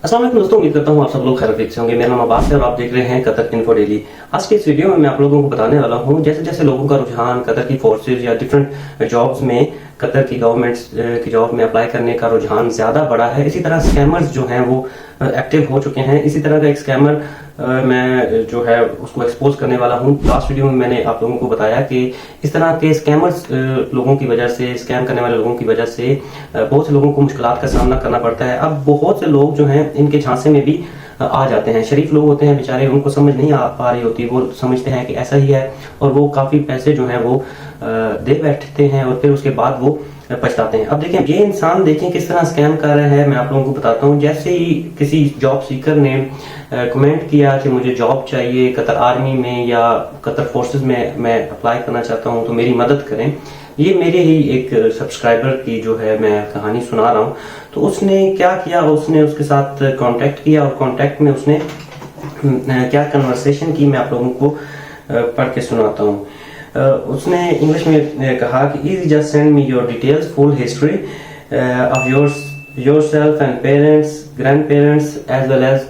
अस्सलाम वालेकुम दोस्तों, उम्मीद करता हूँ आप सब लोग खैरियत से होंगे। मेरा नाम अब्बास है और आप देख रहे हैं कतर इन्फो डेली। आज के इस वीडियो में मैं आप लोगों को बताने वाला हूँ जैसे जैसे लोगों का रुझान कतर की फोर्सेज या डिफरेंट जॉब्स में, कतर की गवर्नमेंट की जॉब में अप्लाई करने का रुझान ज़्यादा बढ़ा है। इसी तरह स्कैमर्स जो हैं वो एक्टिव हो चुके हैं। इसी तरह का एक स्कैमर मैं जो है उसको एक्सपोज करने वाला हूँ। लास्ट वीडियो में मैंने आप लोगों को बताया कि इस तरह के स्कैमर्स लोगों की वजह से, स्कैम करने वाले लोगों की वजह से बहुत से लोगों को मुश्किलात का सामना करना पड़ता है। अब बहुत से लोग जो हैं इनके झांसे में भी आ जाते हैं। शरीफ लोग होते हैं बेचारे, उनको समझ नहीं आ पा रही होती, वो समझते हैं कि ऐसा ही है और वो काफ़ी पैसे जो हैं वो दे बैठते हैं और फिर उसके बाद वो पछताते हैं। अब देखें, ये इंसान देखें किस तरह स्कैम कर रहे हैं। मैं आप लोगों को बताता हूँ। जैसे ही किसी जॉब सीकर ने कमेंट किया कि मुझे जॉब चाहिए कतर आर्मी में या कतर फोर्सेस में, मैं अप्लाई करना चाहता हूँ तो मेरी मदद करें। ये मेरे ही एक सब्सक्राइबर की जो है मैं कहानी सुना रहा हूँ। तो उसने क्या किया, उसने उसके साथ कांटेक्ट किया और कांटेक्ट में उसने क्या कन्वर्सेशन की मैं आप लोगों को पढ़ के सुनाता हूँ। उसने इंग्लिश में कहा कि is just send me your details, full history of yourself and parents, grand parents as well as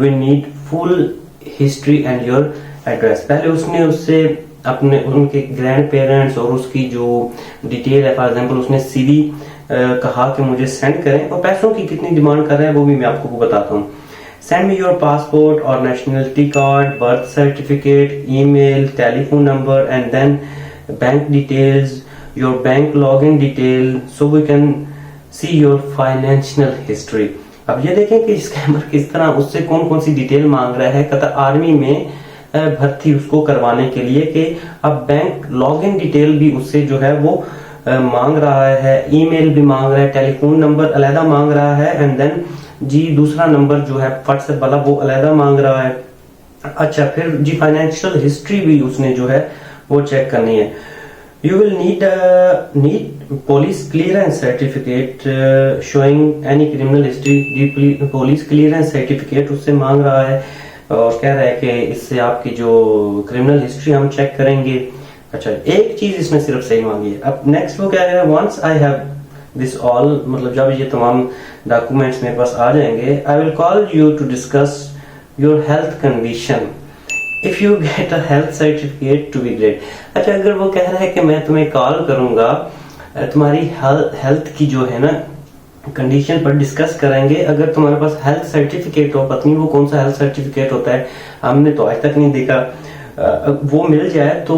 we need full history and your address. पहले उसने उससे अपने उनके ग्रैंड पेरेंट्स और उसकी जो डिटेल है, फॉर एग्जांपल उसने सीवी कहा कि मुझे सेंड करें और पैसों की कितनी डिमांड कर रहे हैं वो भी मैं आपको बताता हूँ। सेंड मी योर पासपोर्ट और nationality card, birth certificate, email, telephone number and then bank details, your bank login detail so we can see your financial history. अब ये देखें कि स्कैमर किस तरह उससे कौन कौन सी डिटेल मांग रहा है कतर आर्मी में भर्ती उसको करवाने के लिए, कि अब बैंक लॉगिन डिटेल भी उससे जो है वो मांग रहा है, ईमेल भी मांग रहा है, टेलीफोन नंबर अलहदा मांग रहा है एंड देन जी दूसरा नंबर जो है व्हाट्सएप वाला वो अलहदा मांग रहा है। अच्छा, फिर जी फाइनेंशियल हिस्ट्री भी उसने जो है वो चेक करनी है। You will need police clearance certificate showing any criminal history. Police clearance certificate उससे मांग रहा है और कह रहा है कि इससे आपकी जो क्रिमिनल हिस्ट्री हम चेक करेंगे। अच्छा, एक चीज इसमें सिर्फ सही मांगी है। अब नेक्स्ट वो क्या है, once I have this all, मतलब जब ये तमाम डॉक्यूमेंट्स मेरे पास आ जाएंगे, I will call you to discuss your health condition. If you get a health certificate to be great. अच्छा, अगर वो कह रहा है कि मैं तुम्हें कॉल करूंगा, तुम्हारी हेल्थ की जो है ना कंडीशन पर डिस्कस करेंगे। अगर तुम्हारे पास हेल्थ सर्टिफिकेट हो, पता नहीं वो कौन सा हेल्थ सर्टिफिकेट होता है, हमने तो आज तक नहीं देखा, वो मिल जाए तो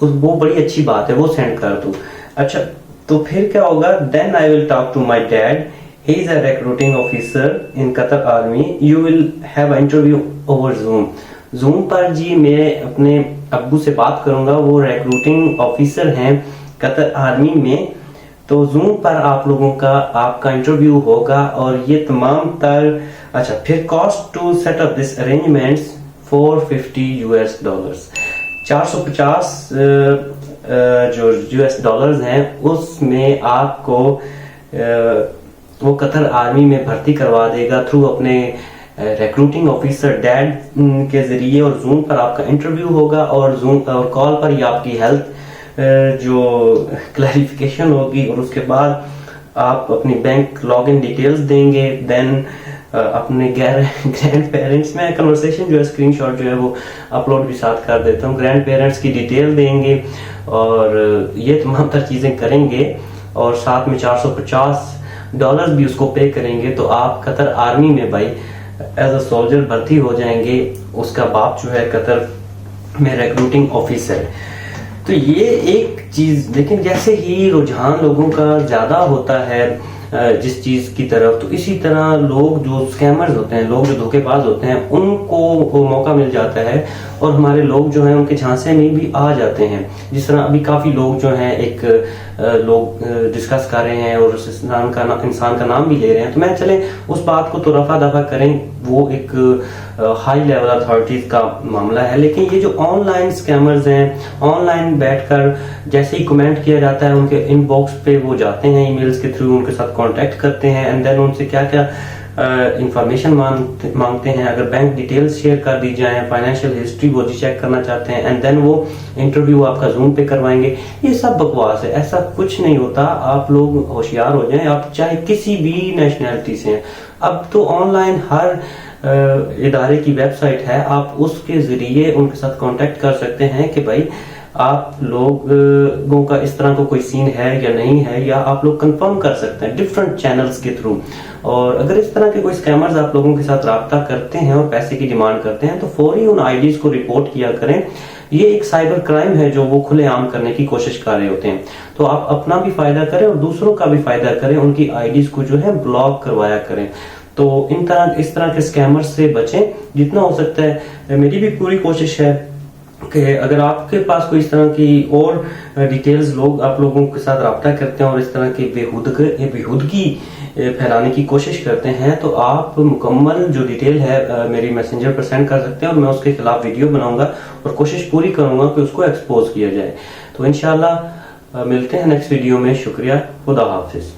वो बड़ी अच्छी बात है, वो सेंड कर दो। अच्छा, तो फिर क्या होगा, then I will talk to my dad, he is a recruiting officer in Qatar army, you will have interview over Zoom. Zoom पर जी मैं अपने अब्बू से बात करूंगा, वो रिक्रूटिंग ऑफिसर हैं कतर आर्मी में, तो जूम पर आप लोगों का आपका इंटरव्यू होगा और ये तमाम तर। अच्छा, फिर cost to set up this arrangements $450 450 जो $US हैं, उसमें आपको वो कतर आर्मी में भर्ती करवा देगा थ्रू अपने रिक्रूटिंग ऑफिसर डैड के जरिए, और जूम पर आपका इंटरव्यू होगा और जूम और कॉल पर ही आपकी हेल्थ जो क्लैरिफिकेशन होगी और उसके बाद आप अपनी बैंक लॉगिन डिटेल्स देंगे। देन अपने ग्रैंड पेरेंट्स में कन्वर्सेशन जो है स्क्रीनशॉट जो है वो अपलोड भी साथ कर देता हूँ, ग्रैंड पेरेंट्स की डिटेल देंगे और ये तमाम तर चीज़ें करेंगे और साथ में $450 भी उसको पे करेंगे। तो आप कतर आर्मी में भाई एज अ सोल्जर भर्ती हो जाएंगे। उसका बाप जो है कतर में रिक्रूटिंग ऑफिसर है। तो ये एक चीज, लेकिन जैसे ही रुझान लोगों का ज्यादा होता है जिस चीज की तरफ, तो इसी तरह लोग जो स्कैमर्स होते हैं, लोग जो धोखेबाज होते हैं, उनको वो मौका मिल जाता है और हमारे लोग जो हैं उनके झांसे में भी आ जाते हैं। जिस तरह अभी काफी लोग जो हैं एक लोग डिस्कस कर रहे हैं और उस इंसान का नाम भी ले रहे हैं, तो मैं चले उस बात को तो रफा दफा करें, वो एक हाई लेवल अथॉरिटीज का मामला है। लेकिन ये जो ऑनलाइन स्कैमर्स हैं, ऑनलाइन बैठकर जैसे ही कमेंट किया जाता है उनके इनबॉक्स पे वो जाते हैं ईमेल्स के थ्रू, उनके साथ कांटेक्ट करते हैं एंड देन उनसे क्या क्या इंफॉर्मेशन मांगते हैं। अगर बैंक डिटेल्स शेयर कर दी जाए, फाइनेंशियल हिस्ट्री वो चेक करना चाहते हैं एंड देन वो इंटरव्यू आपका जूम पे करवाएंगे। ये सब बकवास है, ऐसा कुछ नहीं होता। आप लोग होशियार हो जाएं, आप चाहे किसी भी नेशनैलिटी से हैं, اب تو آن لائن ہر ادارے کی ویب سائٹ ہے, آپ اس کے ذریعے ان کے ساتھ کانٹیکٹ کر سکتے ہیں کہ بھائی آپ لوگوں کا اس طرح کا کوئی سین ہے یا نہیں ہے, یا آپ لوگ کنفرم کر سکتے ہیں ڈفرنٹ چینلز کے تھرو. اور اگر اس طرح کے کوئی اسکیمرز آپ لوگوں کے ساتھ رابطہ کرتے ہیں اور پیسے کی ڈیمانڈ کرتے ہیں تو فوری ان آئی ڈیز کو رپورٹ کیا کریں. یہ ایک سائبر کرائم ہے جو وہ کھلے عام کرنے کی کوشش کر رہے ہوتے ہیں. تو آپ اپنا بھی فائدہ کریں اور دوسروں کا بھی فائدہ کریں, ان کی آئی ڈیز کو جو ہے بلاک کروایا کریں. تو اس طرح کے اسکیمر سے بچیں جتنا ہو سکتا ہے. میری بھی پوری کوشش ہے کہ اگر آپ کے پاس کوئی اس طرح کی اور ڈیٹیلز لوگ آپ لوگوں کے ساتھ رابطہ کرتے ہیں اور اس طرح کی بےہودگی پھیلانے کی کوشش کرتے ہیں, تو آپ مکمل جو ڈیٹیل ہے میری میسنجر پر سینڈ کر سکتے ہیں اور میں اس کے خلاف ویڈیو بناؤں گا اور کوشش پوری کروں گا کہ اس کو ایکسپوز کیا جائے. تو انشاءاللہ ملتے ہیں نیکسٹ ویڈیو میں. شکریہ, خدا حافظ.